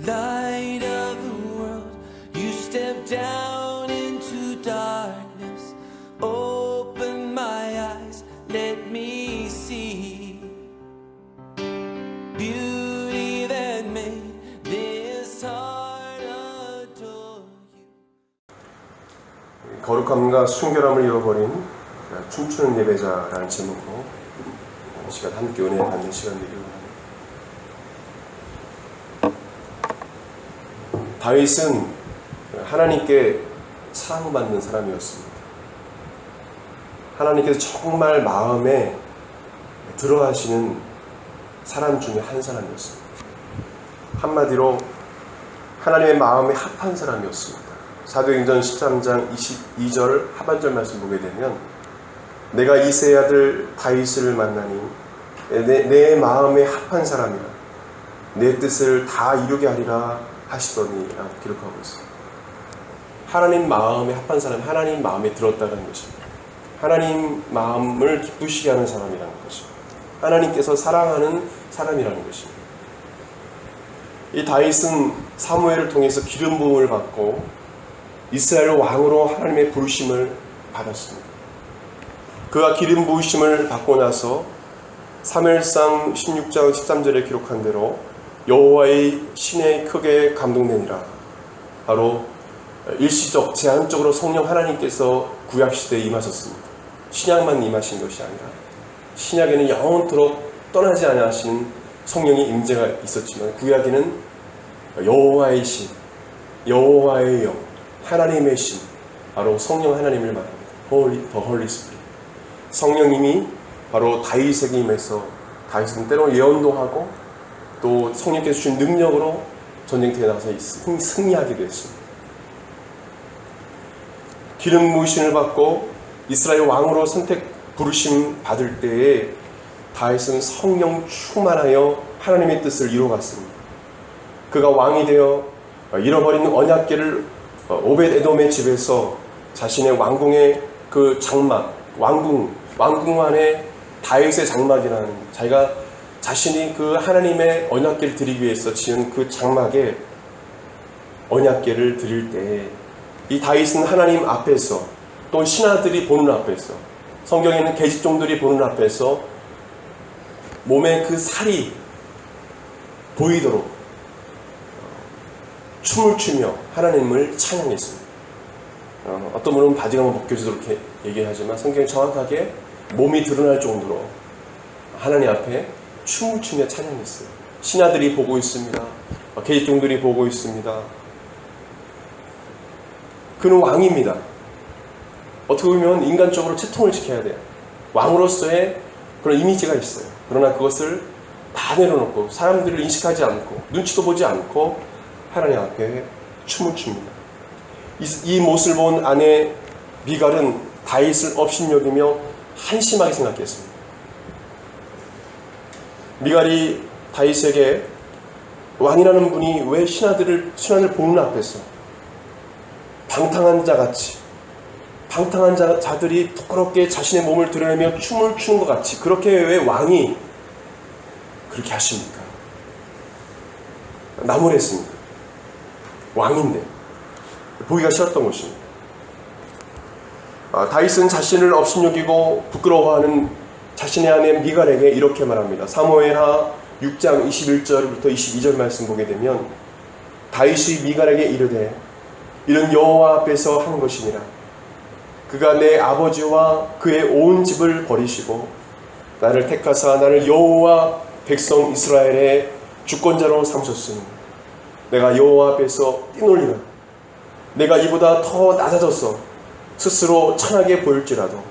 Light of the world, you step down into darkness. Open my eyes, let me see beauty that made this heart adore you. 거룩함과 순결함을 잃어버린 춤추는 예배자라는 제목으로 이 시간 함께 은혜 받는 시간 되기를 원합니다. 다윗은 하나님께 사랑받는 사람이었습니다. 하나님께서 정말 마음에 들어하시는 사람 중에 한 사람이었습니다. 한마디로 하나님의 마음에 합한 사람이었습니다. 사도행전 13장 22절 하반절 말씀 보게 되면 내가 이새의 아들 다윗을 만나니 내 마음에 합한 사람이라 내 뜻을 다 이루게 하리라 하시더니 라고 기록하고 있습니다. 하나님 마음에 합한 사람, 하나님 마음에 들었다는 것입니다. 하나님 마음을 기쁘시게 하는 사람이라는 것입니다. 하나님께서 사랑하는 사람이라는 것입니다. 이 다윗은 사무엘을 통해서 기름 부음을 받고 이스라엘 왕으로 하나님의 부르심을 받았습니다. 그가 기름 부으심을 받고 나서 사무엘상 16장 13절에 기록한 대로 여호와의 신에 크게 감동되니라. 바로 일시적 제한적으로 성령 하나님께서 구약시대에 임하셨습니다. 신약만 임하신 것이 아니라 신약에는 영원토록 떠나지 않으시는 성령의 임재가 있었지만 구약에는 여호와의 신, 여호와의 영, 하나님의 신, 바로 성령 하나님을 말합니다. The Holy Spirit. 성령님이 바로 다윗에게 임해서 다윗은 때로 예언도 하고 또 성령께서 주신 능력으로 전쟁터에 나가서 승리하기도 했습니다. 기름 부으심을 받고 이스라엘 왕으로 부르심 받을 때에 다윗은 성령 충만하여 하나님의 뜻을 이루어갔습니다. 그가 왕이 되어 잃어버린 언약궤를 오벳 에돔의 집에서 자신의 왕궁의 그 장막, 왕궁 안에 다윗의 장막이라는 자기가 자신이 그 하나님의 언약궤를 드리기 위해서 지은 그 장막에 언약궤를 드릴 때 이 다윗은 하나님 앞에서 또 신하들이 보는 앞에서 성경에 있는 계집종들이 보는 앞에서 몸에 그 살이 보이도록 춤을 추며 하나님을 찬양했습니다. 어떤 분은 바지가 벗겨지도록 이렇게 얘기하지만 성경이 정확하게 몸이 드러날 정도로 하나님 앞에 춤을 추며 찬양했어요. 신하들이 보고 있습니다. 계집종들이 보고 있습니다. 그는 왕입니다. 어떻게 보면 인간적으로 채통을 지켜야 돼요. 왕으로서의 그런 이미지가 있어요. 그러나 그것을 다 내려놓고 사람들을 인식하지 않고 눈치도 보지 않고 하나님 앞에 춤을 춥니다. 이 모습을 본 아내 미갈은 다윗을 업신여기며 한심하게 생각했습니다. 미갈이 다윗에게 왕이라는 분이 왜 신하들 보는 앞에서 방탕한 자들이 부끄럽게 자신의 몸을 드러내며 춤을 추는 것 같이 그렇게 왜 왕이 그렇게 하십니까? 나무랬습니다. 왕인데 보기가 싫었던 것입니다. 다윗은 자신을 업신여기고 부끄러워하는 자신의 아내 미갈에게 이렇게 말합니다. 사무엘하 6장 21절부터 22절 말씀 보게 되면 다윗이 미갈에게 이르되 이는 여호와 앞에서 한 것이니라. 그가 내 아버지와 그의 온 집을 버리시고 나를 택하사 나를 여호와 백성 이스라엘의 주권자로 삼으셨으니 내가 여호와 앞에서 뛰놀리라. 내가 이보다 더 낮아져서 스스로 천하게 보일지라도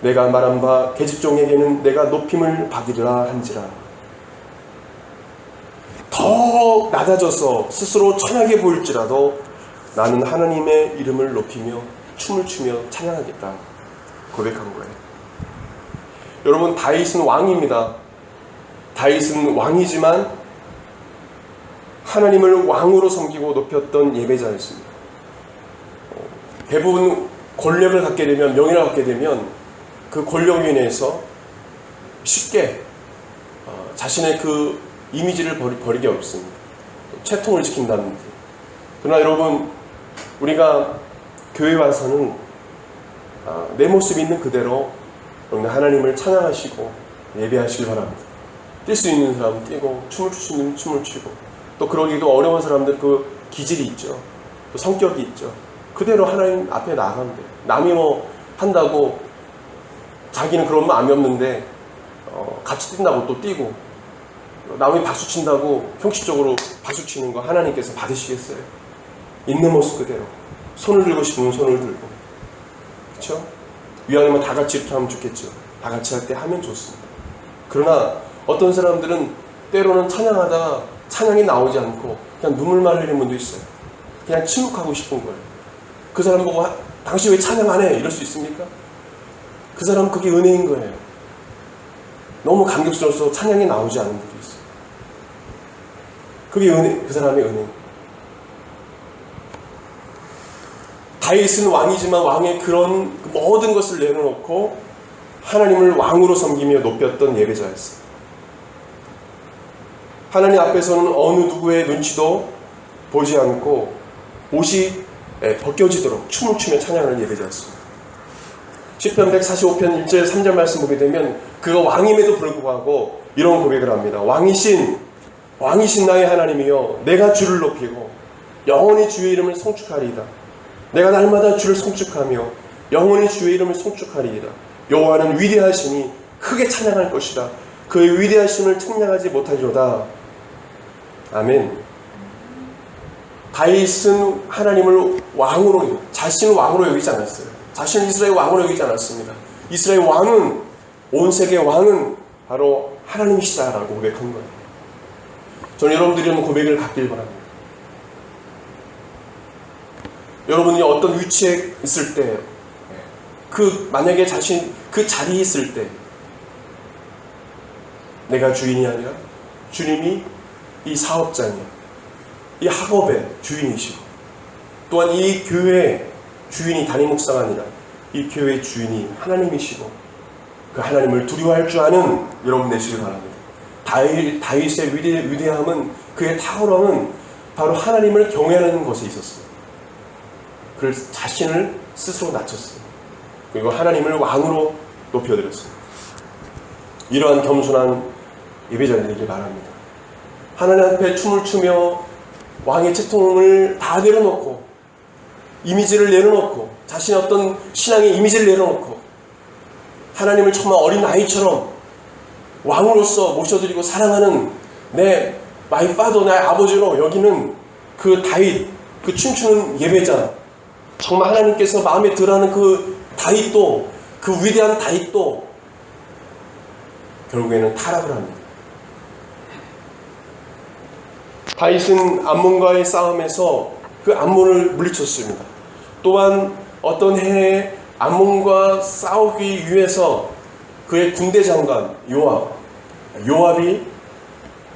내가 말한 바 계집종에게는 내가 높임을 받으리라 한지라. 더 낮아져서 스스로 천하게 보일지라도 나는 하나님의 이름을 높이며 춤을 추며 찬양하겠다 고백한 거예요. 여러분, 다윗은 왕입니다. 다윗은 왕이지만 하나님을 왕으로 섬기고 높였던 예배자였습니다. 대부분 권력을 갖게 되면, 명예를 갖게 되면 그 권력으로 인해서 쉽게 자신의 그 이미지를 버리기 어렵습니다. 채통을 지킨다든지. 그러나 여러분, 우리가 교회 와서는 내 모습이 있는 그대로 하나님을 찬양하시고 예배하시길 바랍니다. 뛸 수 있는 사람은 뛰고, 춤을 출 수 있는 춤을 추고, 또 그러기도 어려운 사람들 그 기질이 있죠. 또 성격이 있죠. 그대로 하나님 앞에 나가면 돼요. 남이 뭐 한다고 자기는 그런 마음이 없는데 같이 뛴다고 또 뛰고, 남이 박수 친다고 형식적으로 박수 치는 거 하나님께서 받으시겠어요? 있는 모습 그대로 손을 들고 싶으면 손을 들고, 그렇죠? 이왕이면 다 같이 이렇게 하면 좋겠죠. 다 같이 할 때 하면 좋습니다. 그러나 어떤 사람들은 때로는 찬양하다가 찬양이 나오지 않고 그냥 눈물만 흘리는 분도 있어요. 그냥 침묵하고 싶은 거예요. 그 사람 보고 당신 왜 찬양 안 해? 이럴 수 있습니까? 그 사람은 그게 은혜인 거예요. 너무 감격스러워서 찬양이 나오지 않은 분도 있어요. 그게 은혜, 그 사람의 은혜입니다. 다윗은 왕이지만 왕의 그런 모든 것을 내려놓고 하나님을 왕으로 섬기며 높였던 예배자였어요. 하나님 앞에서는 어느 누구의 눈치도 보지 않고 옷이 벗겨지도록 춤을 추며 찬양하는 예배자였습니다. 시편 145편 1절 3절 말씀 보게 되면 그가 왕임에도 불구하고 이런 고백을 합니다. 왕이신 나의 하나님이여, 내가 주를 높이고 영원히 주의 이름을 송축하리이다. 내가 날마다 주를 송축하며 영원히 주의 이름을 송축하리이다. 여호와는 위대하시니 크게 찬양할 것이다. 그의 위대하심을 측량하지 못하리로다. 아멘. 다윗은 하나님을 왕으로, 자신을 왕으로 여기지 않았어요. 자신을 이스라엘 왕으로 여기지 않았습니다. 이스라엘 왕은, 온 세계 왕은 바로 하나님이시다라고 고백한 거예요. 저는 여러분들이 이런 고백을 갖길 바랍니다. 여러분이 어떤 위치에 있을 때, 만약에 자신 그 자리에 있을 때, 내가 주인이 아니라 주님이 이 사업장이야, 이 학업의 주인이시고, 또한 이 교회의 주인이 담임 목사가 아니라 이 교회의 주인이 하나님이시고, 그 하나님을 두려워할 줄 아는 여러분 되시길 바랍니다. 다윗의 위대함은, 그의 탁월함은 바로 하나님을 경외하는 것에 있었어요. 그를 자신을 스스로 낮췄어요. 그리고 하나님을 왕으로 높여드렸어요. 이러한 겸손한 예배자들이 되길 바랍니다. 하나님 앞에 춤을 추며 왕의 채통을 다 내려놓고, 이미지를 내려놓고, 자신의 어떤 신앙의 이미지를 내려놓고 하나님을 정말 어린 아이처럼 왕으로서 모셔드리고 사랑하는 내 마이 파더, 나의 아버지로 여기는 그 다윗, 그 춤추는 예배자, 정말 하나님께서 마음에 들어하는 그 다윗도, 그 위대한 다윗도 결국에는 타락을 합니다. 다윗은 암몬과의 싸움에서 그 암몬을 물리쳤습니다. 또한 어떤 해에 암몬과 싸우기 위해서 그의 군대 장관 요압이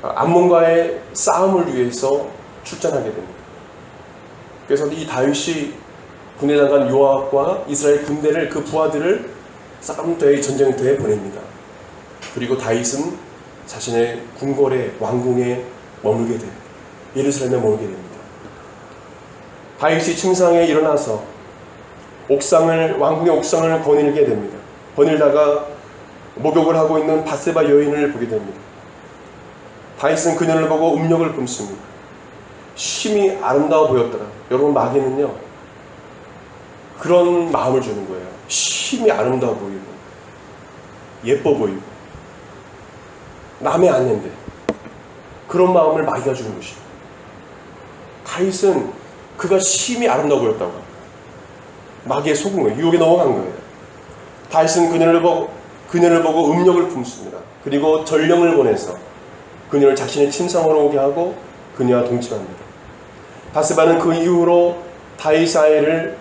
암몬과의 싸움을 위해서 출전하게 됩니다. 그래서 이 다윗이 군대 장관 요압과 이스라엘 군대를, 그 부하들을 싸움터에, 전쟁터에 보냅니다. 그리고 다윗은 자신의 궁궐의 왕궁에 머물게 돼요. 예루살렘에 머물게 됩니다. 다윗이 침상에 일어나서 왕궁의 옥상을 거닐게 됩니다. 거닐다가 목욕을 하고 있는 밧세바 여인을 보게 됩니다. 다윗은 그녀를 보고 음욕을 품습니다. 심히 아름다워 보였더라. 여러분, 마귀는요 그런 마음을 주는 거예요. 심히 아름다워 보이고 예뻐 보이고 남의 아내인데 그런 마음을 마귀가 주는 것이에요. 다윗은 그가 심히 아름다워 보였다고 합니다. 마귀에 속은 거예요. 유혹에 넘어간 거예요. 다윗은 그녀를 보고 음욕을 품습니다. 그리고 전령을 보내서 그녀를 자신의 침상으로 오게 하고 그녀와 동침합니다. 밧세바는 그 이후로 다윗의 아이를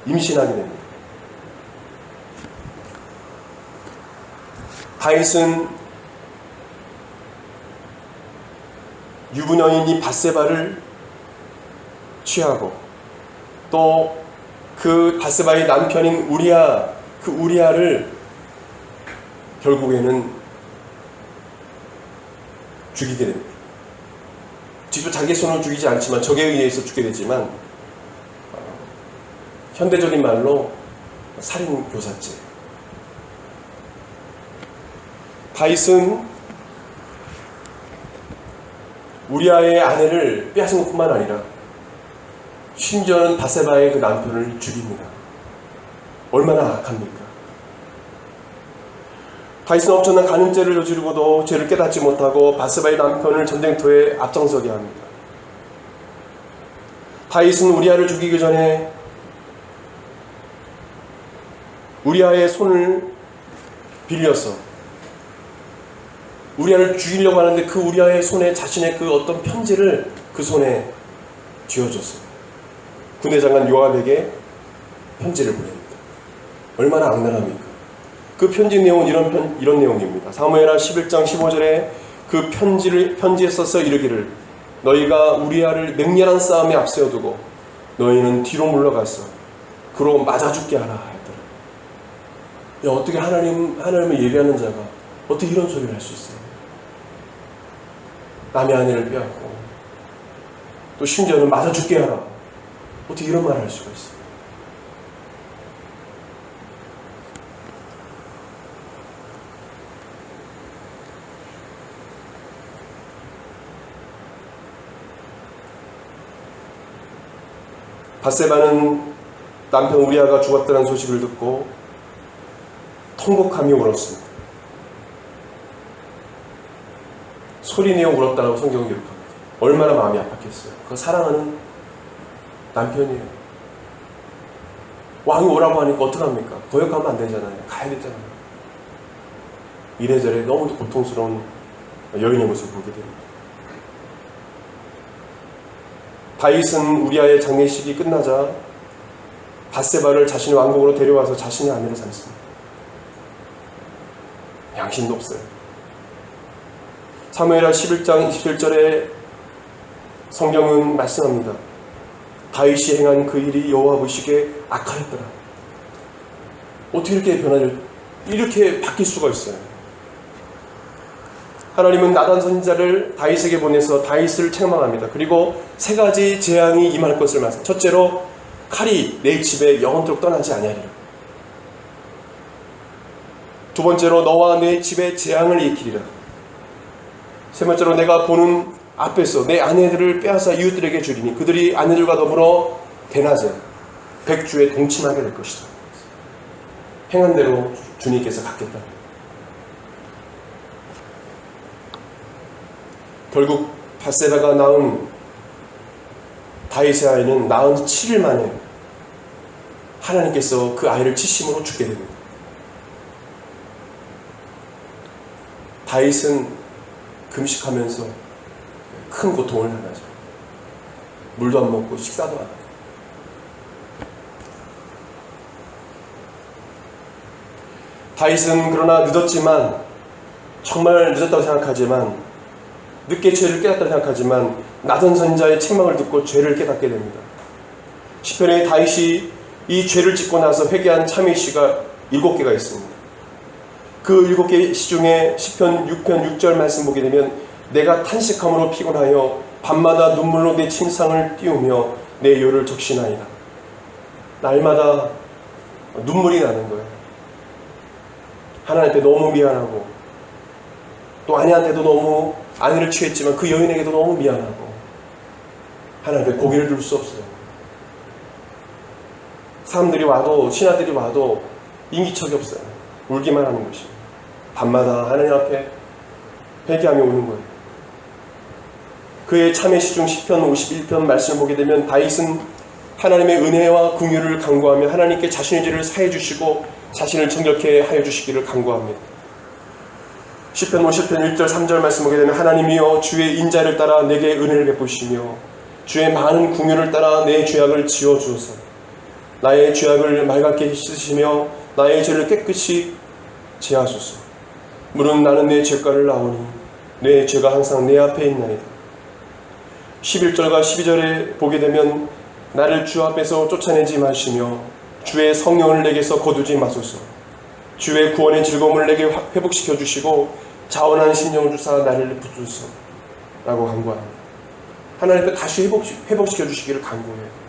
임신하게 됩니다. 다윗은 유부녀인 이 밧세바를 취하고, 또 그 밧세바의 남편인 그 우리아를 결국에는 죽이게 됩니다. 직접 자기 손으로 죽이지 않지만 적에 의해서 죽게 되지만 현대적인 말로 살인교사죄. 다윗은 우리아의 아내를 빼앗은 것뿐만 아니라 심지어는 바세바의 그 남편을 죽입니다. 얼마나 악합니까? 다윗은 엄청난 간음죄를 저지르고도 죄를 깨닫지 못하고 바세바의 남편을 전쟁터에 앞장서게 합니다. 다윗은 우리아를 죽이기 전에 우리아의 손을 빌려서 우리아를 죽이려고 하는데 그 우리아의 손에 자신의 그 어떤 편지를 그 손에 쥐어줬어요. 군대 장관 요압에게 편지를 보냅니다. 얼마나 악랄합니까? 그 편지 내용은 이런 내용입니다. 사무엘하 11장 15절에 그 편지에 써서 이르기를 너희가 우리아를 맹렬한 싸움에 앞세워두고 너희는 뒤로 물러가서 그로 맞아 죽게 하라 했더라. 야, 어떻게 하나님을 예배하는 자가 어떻게 이런 소리를 할 수 있어요? 남의 아내를 빼앗고 또 심지어는 맞아 죽게 하라. 어떻게 이런 말을 할 수가 있어요? 바세바는 남편 우리아가 죽었다는 소식을 듣고 통곡하며 울었습니다. 소리내어 울었다고 성경은 기록합니다. 얼마나 마음이 아팠겠어요. 그 사랑하는 남편이에요. 왕이 오라고 하니까 어떡합니까? 거역하면 안 되잖아요. 가야 되잖아요. 이래저래 너무 고통스러운 여인의 모습을 보게 됩니다. 다윗은 우리아의 장례식이 끝나자 바세바를 자신의 왕궁으로 데려와서 자신의 아내를 삼습니다. 양심도 없어요. 사무엘하 11장 27절에 성경은 말씀합니다. 다윗이 행한 그 일이 여호와 보시기에 악하였더라. 어떻게 이렇게 바뀔 수가 있어요? 하나님은 나단 선지자를 다윗에게 보내서 다윗을 책망합니다. 그리고 세 가지 재앙이 임할 것을 말씀. 첫째로 칼이 내 집에 영원토록 떠나지 아니하리라. 두 번째로 너와 내 집에 재앙을 일으키리라. 세 번째로 내가 보는 앞에서 내 아내들을 빼앗아 이웃들에게 주리니 그들이 아내들과 더불어 대낮에 백주에 동침하게 될 것이다. 행한 대로 주님께서 갚겠다. 결국 바세바가 낳은 다윗의 아이는 낳은 7일 만에 하나님께서 그 아이를 치심으로 죽게 됩니다. 다윗은 금식하면서 큰 고통을 당하죠. 물도 안 먹고 식사도 안 하고. 다윗은 그러나 늦었지만 정말 늦었다고 생각하지만 늦게 죄를 깨닫다고 생각하지만 나단 선지자의 책망을 듣고 죄를 깨닫게 됩니다. 시편에 다윗이 이 죄를 짓고 나서 회개한 참회 시가 7개가 있습니다. 그 7개 시 중에 시편 6편 6절 말씀 보게 되면 내가 탄식함으로 피곤하여 밤마다 눈물로 내 침상을 띄우며 내 요를 적시나이다. 날마다 눈물이 나는 거예요. 하나님한테 너무 미안하고 또 아내한테도 너무 아내를 취했지만 그 여인에게도 너무 미안하고 하나님께 고개를 들 수 없어요. 사람들이 와도 신하들이 와도 인기척이 없어요. 울기만 하는 것이. 밤마다 하나님 앞에 회개하며 우는 거예요. 그의 참회 시중 시편 51편 말씀을 보게 되면 다윗은 하나님의 은혜와 긍휼을 간구하며 하나님께 자신의 죄를 사해 주시고 자신을 정결케 하여 주시기를 간구합니다. 시편 50편 1절 3절 말씀 보게 되면 하나님이여 주의 인자를 따라 내게 은혜를 베푸시며 주의 많은 긍휼을 따라 내 죄악을 지워주소서. 나의 죄악을 맑게 씻으시며 나의 죄를 깨끗이 제하소서. 물은 나는 내 죄가를 나오니 내 죄가 항상 내 앞에 있나이다. 11절과 12절에 보게 되면 나를 주 앞에서 쫓아내지 마시며 주의 성령을 내게서 거두지 마소서. 주의 구원의 즐거움을 내게 회복시켜 주시고 자원한 심령을 주사 나를 붙드소서 라고 간구합니다. 하나님께 다시 회복시켜 주시기를 간구해요.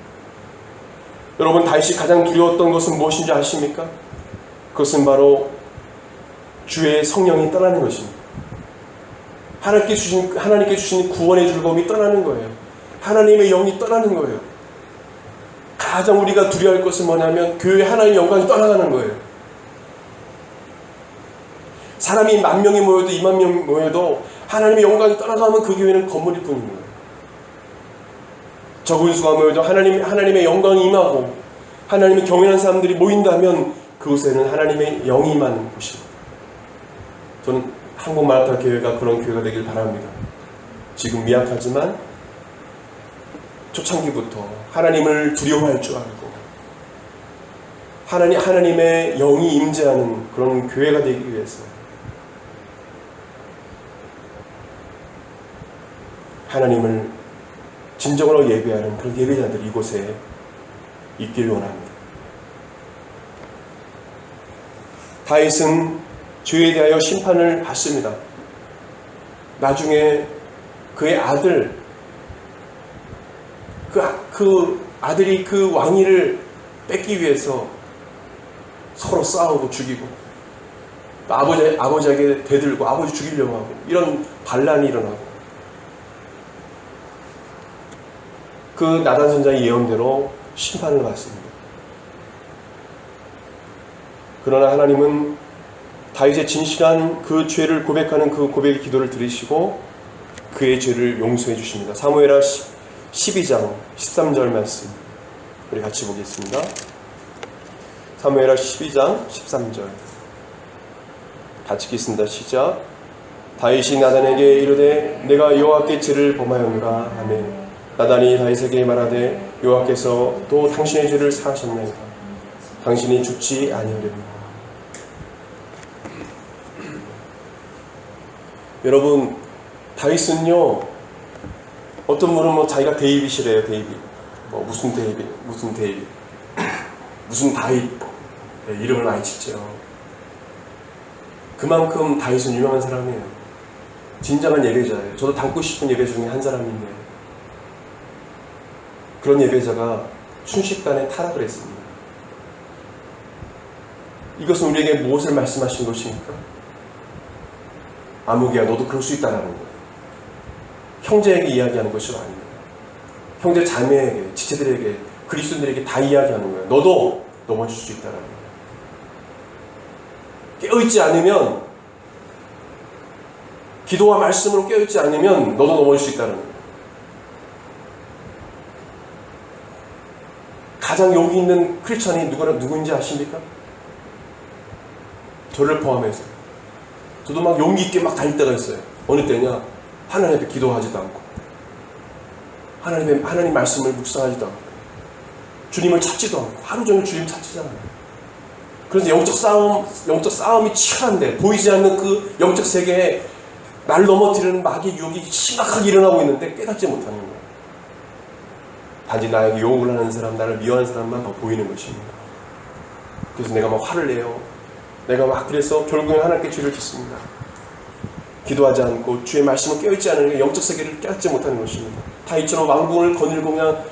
여러분, 다윗이 가장 두려웠던 것은 무엇인지 아십니까? 그것은 바로 주의 성령이 떠나는 것입니다. 하나님께 주신 구원의 즐거움이 떠나는 거예요. 하나님의 영이 떠나는 거예요. 가장 우리가 두려워할 것은 뭐냐면 교회 하나님의 영광이 떠나가는 거예요. 사람이 10,000명이 모여도 20,000명이 모여도 하나님의 영광이 떠나가면 그 교회는 건물일 뿐인 거예요. 적은 수가 모여도 하나님의 영광이 임하고 하나님의 경외하는 사람들이 모인다면 그곳에는 하나님의 영이 임하는 곳입니다. 저는 한국마라톤 교회가 그런 교회가 되길 바랍니다. 지금 미약하지만 초창기부터 하나님을 두려워할 줄 알고 하나님의 영이 임재하는 그런 교회가 되기 위해서 하나님을 진정으로 예배하는 그런 예배자들이 이곳에 있길 원합니다. 다윗은 죄에 대하여 심판을 받습니다. 나중에 그의 아들, 그 아들이 그 왕위를 뺏기 위해서 서로 싸우고 죽이고 아버지에게 대들고 아버지 죽이려고 하고 이런 반란이 일어나고 그 나단 선지자의 예언대로 심판을 받습니다. 그러나 하나님은 다윗의 진실한 그 죄를 고백하는 그 고백의 기도를 들으시고 그의 죄를 용서해 주십니다. 사무엘하 12장 13절 말씀 우리 같이 보겠습니다. 사무엘하 12장 13절 같이 읽겠습니다. 시작. 다윗이 나단에게 이르되 내가 여호와께 죄를 범하였노라 하매 나단이 다윗에게 말하되 여호와께서 또 당신의 죄를 사하셨나이다. 당신이 죽지 아니하려니와. 여러분, 다윗은요, 어떤 분은 자기가 데이빗이래요. 데이빗. 무슨 데이빗, 무슨 다윗. 네, 이름을 많이 짓죠. 그만큼 다윗은 유명한 사람이에요. 진정한 예배자예요. 저도 닮고 싶은 예배 중에 한 사람인데 그런 예배자가 순식간에 타락을 했습니다. 이것은 우리에게 무엇을 말씀하신 것입니까? 아무개야 너도 그럴 수 있다라는 거예요. 형제에게 이야기하는 것이 아닙니다. 형제 자매에게, 지체들에게, 그리스도인들에게 다 이야기하는 거예요. 너도 넘어질 수 있다라는 거예요. 깨어있지 않으면, 기도와 말씀으로 깨어있지 않으면 너도 넘어질 수 있다는 거예요. 가장 용기 있는 크리스찬이 누구인지 아십니까? 저를 포함해서. 저도 막 용기 있게 막 다닐 때가 있어요. 어느 때냐? 하나님 앞에 기도하지도 않고 하나님 말씀을 묵상하지도 않고 주님을 찾지도 않고 하루 종일 주님 찾지잖아요. 그래서 영적 싸움이 치열한데 보이지 않는 그 영적 세계에 나를 넘어뜨리는 마귀의 유혹이 심각하게 일어나고 있는데 깨닫지 못하는 거예요. 단지 나에게 욕을 하는 사람, 나를 미워하는 사람만 더 보이는 것입니다. 그래서 내가 막 화를 내요. 내가 막 그래서 결국엔 하나님께 죄를 짓습니다. 기도하지 않고 주의 말씀을 깨어있지 않으니까 영적 세계를 깨닫지 못하는 것입니다. 다윗처럼 왕궁을 거닐고 그냥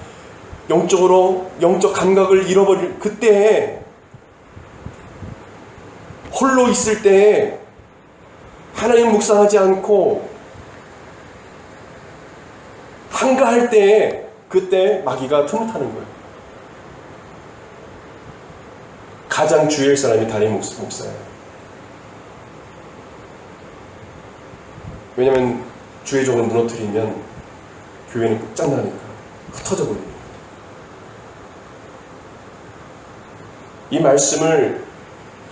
영적으로 영적 감각을 잃어버릴 그때에 홀로 있을 때에 하나님 묵상하지 않고 한가할 때에 그때 마귀가 틈을 타는 거예요. 가장 주의할 사람이 다윗 목사예요. 왜냐하면 주의 종을 무너뜨리면 교회는 끝장나니까 흩어져 버립니다. 이 말씀을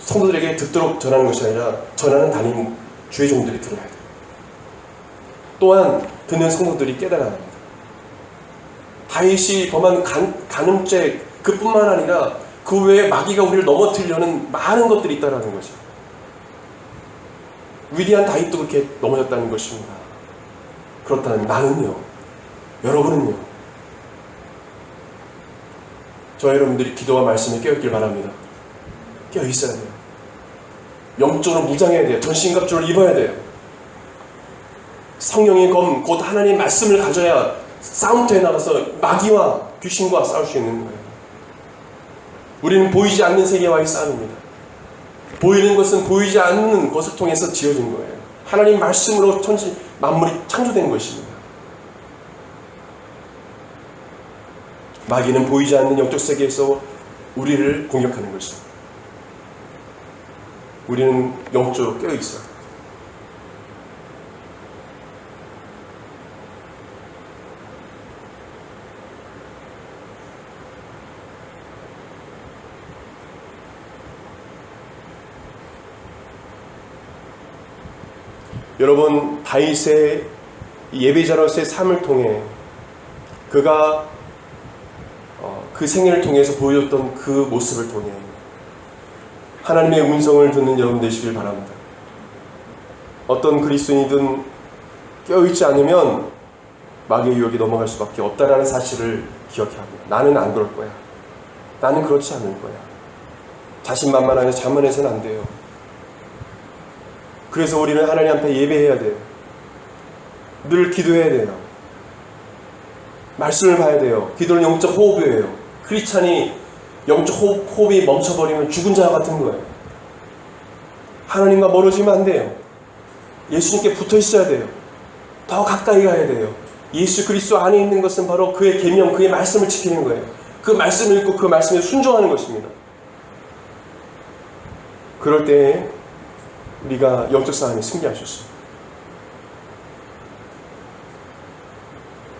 성도들에게 듣도록 전하는 것이 아니라 전하는 담임 주의 종들이 들어야 돼요. 또한 듣는 성도들이 깨달아야 합니다. 다윗이 범한 간음죄 그뿐만 아니라 그 외에 마귀가 우리를 넘어뜨리려는 많은 것들이 있다는 것이죠. 위대한 다윗도 그렇게 넘어졌다는 것입니다. 그렇다면 나는요, 여러분은요, 저 여러분들이 기도와 말씀에 깨어있길 바랍니다. 깨어있어야 돼요. 영적으로 무장해야 돼요. 전신갑주를 입어야 돼요. 성령의 검, 곧 하나님의 말씀을 가져야 싸움터에 나가서 마귀와 귀신과 싸울 수 있는 거예요. 우리는 보이지 않는 세계와의 싸움입니다. 보이는 것은 보이지 않는 것을 통해서 지어진 거예요. 하나님 말씀으로 천지 만물이 창조된 것입니다. 마귀는 보이지 않는 영적 세계에서 우리를 공격하는 것입니다. 우리는 영적으로 깨어있어요. 여러분, 다윗의 예배자로서의 삶을 통해 그가 그 생애를 통해서 보여줬던 그 모습을 통해 하나님의 음성을 듣는 여러분 되시길 바랍니다. 어떤 그리스도인이든 깨어있지 않으면 마귀의 유혹에 넘어갈 수밖에 없다라는 사실을 기억해야 합니다. 나는 안 그럴 거야. 나는 그렇지 않을 거야. 자신만만하게 자만해서는 안 돼요. 그래서 우리는 하나님 앞에 예배해야 돼요. 늘 기도해야 돼요. 말씀을 봐야 돼요. 기도는 영적 호흡이에요. 크리스찬이 영적 호흡이 멈춰버리면 죽은 자 같은 거예요. 하나님과 멀어지면 안 돼요. 예수님께 붙어 있어야 돼요. 더 가까이 가야 돼요. 예수 그리스도 안에 있는 것은 바로 그의 계명, 그의 말씀을 지키는 거예요. 그 말씀을 읽고 그 말씀에 순종하는 것입니다. 그럴 때 우리가 영적 싸움에 승리할 수 있습니다.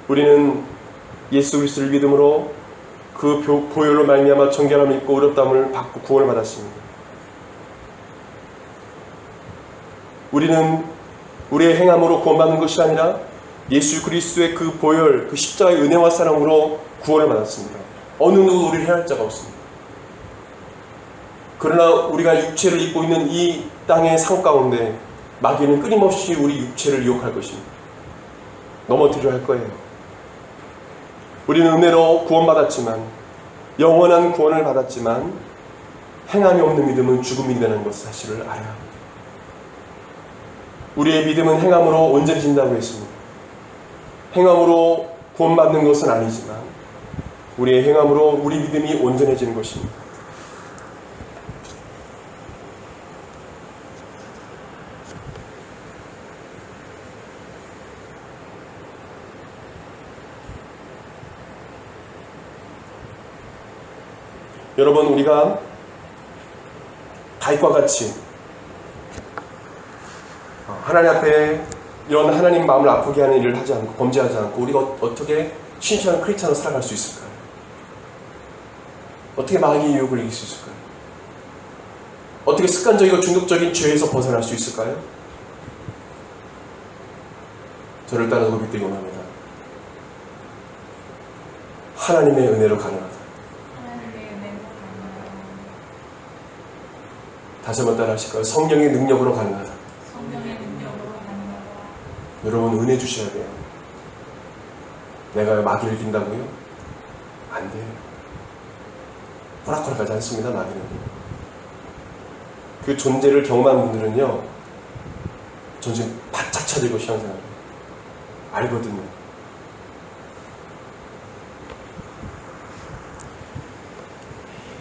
우리는 예수 그리스도를 믿음으로 그 보혈로 말미암아 정결함을 입고 의롭다함을 받고 구원을 받았습니다. 우리는 우리의 행함으로 구원받는 것이 아니라 예수 그리스도의 그 보혈, 그 십자가의 은혜와 사랑으로 구원을 받았습니다. 어느 누구도 우리를 해할 자가 없습니다. 그러나 우리가 육체를 입고 있는 이 땅의 삶 가운데 마귀는 끊임없이 우리 육체를 유혹할 것입니다. 넘어뜨려 할 거예요. 우리는 은혜로 구원받았지만, 영원한 구원을 받았지만 행함이 없는 믿음은 죽음이라는 것 사실을 알아야 합니다. 우리의 믿음은 행함으로 온전해진다고 했습니다. 행함으로 구원받는 것은 아니지만 우리의 행함으로 우리 믿음이 온전해지는 것입니다. 여러분, 우리가 다윗과 같이 하나님 앞에 이런 하나님 마음을 아프게 하는 일을 하지 않고 범죄하지 않고 우리가 어떻게 신실한 크리스찬으로 살아갈 수 있을까요? 어떻게 마귀의 유혹을 이길 수 있을까요? 어떻게 습관적이고 중독적인 죄에서 벗어날 수 있을까요? 저를 따라서 고백되기 원합니다. 하나님의 은혜로 가능하다. 다시 한번 따라 하실까요? 성령의 능력으로 가능하다. 여러분, 은혜 주셔야 돼요. 내가 마귀를 이긴다고요? 안 돼요. 호락호락하지 않습니다, 마귀는. 그 존재를 경험한 분들은요, 전 지금 바짝 차들고 신앙생활을 알거든요.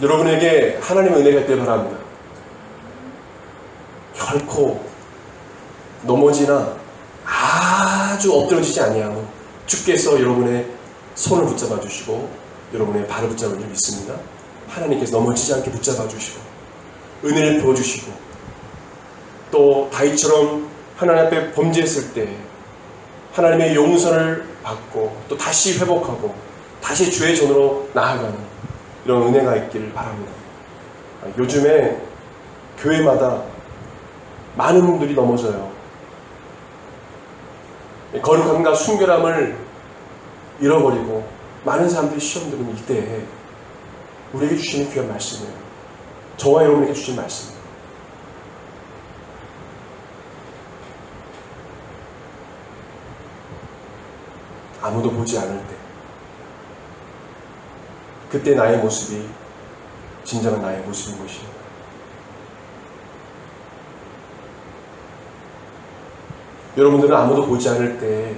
여러분에게 하나님의 은혜가 있길 바랍니다. 결코 넘어지나 아주 엎드러지지 아니하고 주께서 여러분의 손을 붙잡아 주시고 여러분의 발을 붙잡아 주시고 믿습니다. 하나님께서 넘어지지 않게 붙잡아 주시고 은혜를 부어주시고 또 다윗처럼 하나님 앞에 범죄했을 때 하나님의 용서를 받고 또 다시 회복하고 다시 주의 전으로 나아가는 이런 은혜가 있기를 바랍니다. 요즘에 교회마다 많은 분들이 넘어져요. 거룩함과 순결함을 잃어버리고 많은 사람들이 시험 들은 이때에 우리에게 주시는 귀한 말씀이에요. 저와 여러분에게 주신 말씀이에요. 아무도 보지 않을 때 그때 나의 모습이 진정한 나의 모습인 것입니다. 여러분들은 아무도 보지 않을 때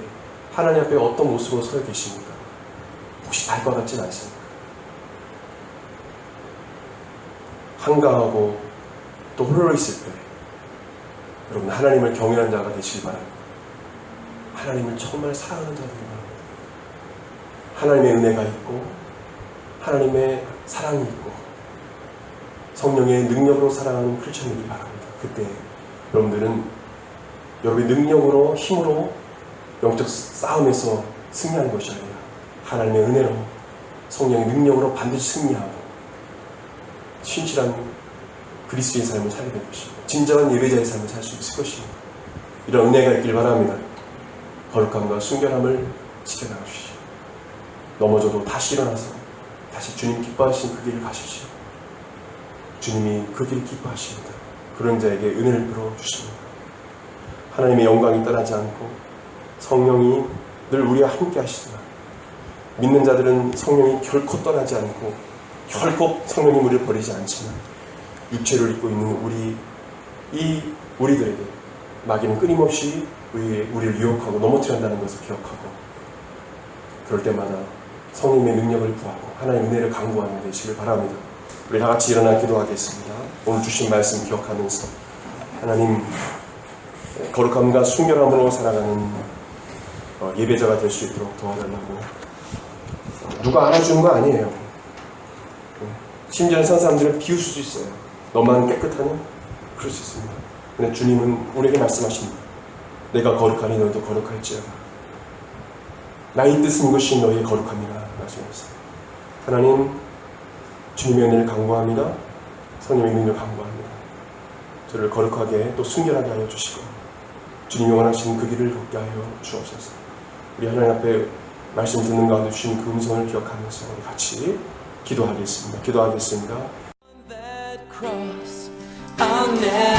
하나님 앞에 어떤 모습으로 서 계십니까? 혹시 달 것 같진 않습니까? 한가하고 또 홀로 있을 때 여러분 하나님을 경외하는 자가 되시기 바랍니다. 하나님을 정말 사랑하는 자가 되기 바랍니다. 하나님의 은혜가 있고 하나님의 사랑이 있고 성령의 능력으로 사랑하는 크리스천이기 바랍니다. 그때 여러분들은 여러분의 능력으로 힘으로 영적 싸움에서 승리하는 것이 아니라 하나님의 은혜로 성령의 능력으로 반드시 승리하고 신실한 그리스도의 삶을 살게 될 것입니다. 진정한 예배자의 삶을 살 수 있을 것입니다. 이런 은혜가 있길 바랍니다. 거룩함과 순결함을 지켜나가십시오. 넘어져도 다시 일어나서 다시 주님 기뻐하시는 그 길을 가십시오. 주님이 그 길을 기뻐하십니다. 그런 자에게 은혜를 풀어주십니다. 하나님의 영광이 떠나지 않고 성령이 늘 우리와 함께 하시지만 믿는 자들은 성령이 결코 떠나지 않고 결코 성령이 우리를 버리지 않지만 육체를 입고 있는 우리들에게 마귀는 끊임없이 우리를 유혹하고 넘어뜨린다는 것을 기억하고 그럴 때마다 성령의 능력을 구하고 하나님의 은혜를 강구하는 되시길 바랍니다. 우리 다 같이 일어나 기도하겠습니다. 오늘 주신 말씀 기억하면서 하나님 거룩함과 순결함으로 살아가는 예배자가 될 수 있도록 도와달라고. 누가 알아주는 거 아니에요. 심지어 선 사람들은 비웃을 수 있어요. 너만 깨끗하냐? 그럴 수 있습니다. 근데 주님은 우리에게 말씀하십니다. 내가 거룩하니 너희도 거룩할지어다. 나의 뜻은 이것이 너희의 거룩함이라 말씀하셨습니다. 하나님 주님의 은혜를 간구합니다. 성령의 능력을 간구합니다. 저를 거룩하게 또 순결하게 하여 주시고 주님이 원하시는 그 길을 걷게 하여 주옵소서. 우리 하나님 앞에 말씀 듣는 가운데 주신 그 음성을 기억하면서 우리 같이 기도하겠습니다. That cross, I'll never